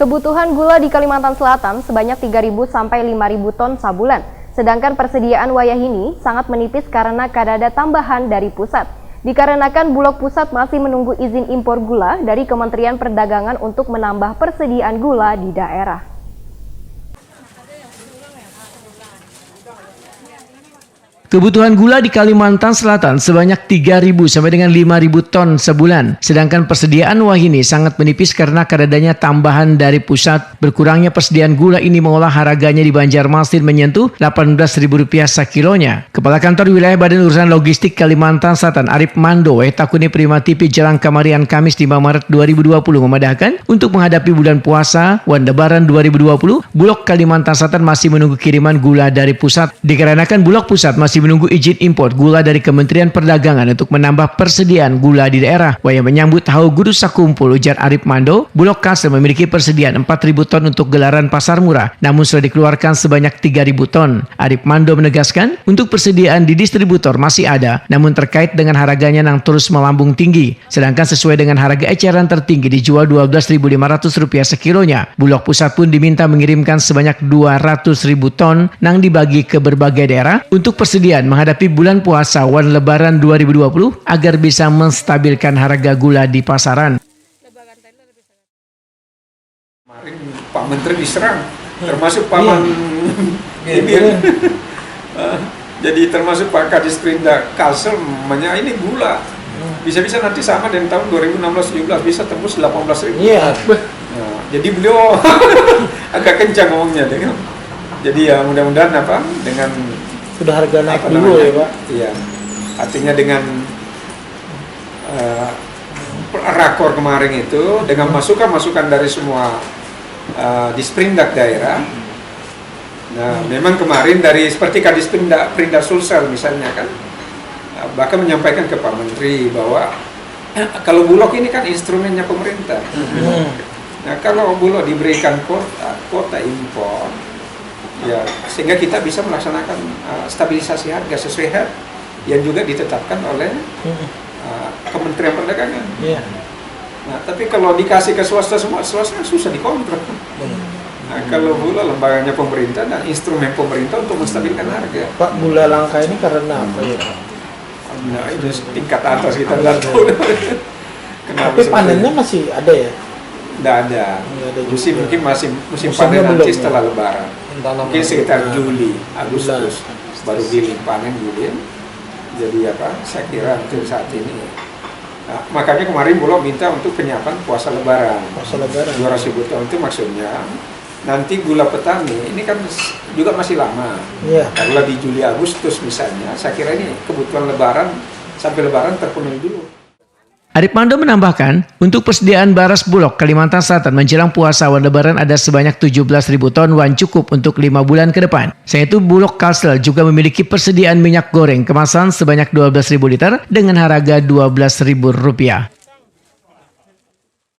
Kebutuhan gula di Kalimantan Selatan sebanyak 3.000 sampai 5.000 ton sabulan. Sedangkan persediaan Wayahini sangat menipis karena kadada tambahan dari pusat. Dikarenakan Bulog Pusat masih menunggu izin impor gula dari Kementerian Perdagangan untuk menambah persediaan gula di daerah. Kebutuhan gula di Kalimantan Selatan sebanyak 3.000 sampai dengan 5.000 ton sebulan. Sedangkan persediaan Wayahini sangat menipis karena kadadanya tambahan dari pusat. Berkurangnya persediaan gula ini mengolah harganya di Banjarmasin menyentuh Rp18.000 sekilonya. Kepala Kantor Wilayah Badan Urusan Logistik Kalimantan Selatan Arif Mando Takuni Prima TV Jalan Kamarian Kamis 5 Maret 2020 memadahkan untuk menghadapi bulan puasa Wan Lebaran 2020, Bulog Kalimantan Selatan masih menunggu kiriman gula dari pusat. Dikarenakan Bulog Pusat masih menunggu izin impor gula dari Kementerian Perdagangan untuk menambah persediaan gula di daerah. Wayah menyambut tahu guru sakumpul, ujar Arif Mando, Bulog Kalsel memiliki persediaan 4.000 ton untuk gelaran pasar murah, namun sudah dikeluarkan sebanyak 3.000 ton. Arif Mando menegaskan, untuk persediaan di distributor masih ada, namun terkait dengan harganya yang terus melambung tinggi. Sedangkan sesuai dengan harga eceran tertinggi dijual Rp12.500 sekilonya. Bulog Pusat pun diminta mengirimkan sebanyak 200.000 ton yang dibagi ke berbagai daerah untuk persediaan menghadapi bulan puasa Wan Lebaran 2020 agar bisa menstabilkan harga gula di pasaran. Kemarin Pak Menteri diserang, termasuk Pak Bibir. Jadi termasuk Pak Kadis Perindah Kalsel, ini gula. Bisa-bisa nanti sama dengan tahun 2016-17 bisa tembus 18.000. Iya. Nah, jadi beliau agak kencang ngomongnya, dengan. Jadi ya mudah-mudahan dengan Sudah harga naik dulu ya Pak? Iya, artinya dengan rakor kemarin itu, dengan masukan-masukan dari semua Disperindak daerah. Nah, memang kemarin dari seperti Kadis Perindah Sulsel misalnya kan, bahkan menyampaikan ke Pak Menteri bahwa kalau Bulog ini kan instrumennya pemerintah. Nah, kalau Bulog diberikan kuota impor, ya, sehingga kita bisa melaksanakan stabilisasi harga sesuai yang juga ditetapkan oleh Kementerian Perdagangan. Nah, tapi kalau dikasih ke swasta semua, swasta susah dikontrol. Nah, kalau gula lembaganya pemerintah dan instrumen pemerintah untuk menstabilkan harga. Pak, gula langka ini karena apa ya Pak? Nah, itu tingkat atas kita nggak tahu. Tapi panennya masih ada ya? Nggak ada. Mungkin musim panen nanti setelah Lebaran. Mungkin sekitar Juli, Agustus baru giling panen giling. Jadi saya kira untuk saat ini. Nah, makanya kemarin Bulog minta untuk penyiapan puasa Lebaran. 200.000 ton itu maksudnya nanti gula petani ini kan juga masih lama. Kalau di Juli Agustus misalnya, saya kira ini kebutuhan Lebaran sampai Lebaran terpenuhi dulu. Arif Mando menambahkan, untuk persediaan beras Bulog Kalimantan Selatan menjelang puasa Wan Lebaran ada sebanyak 17.000 ton wan cukup untuk 5 bulan ke depan. Selain itu, Bulog Kalsel juga memiliki persediaan minyak goreng kemasan sebanyak 12.000 liter dengan harga Rp12.000.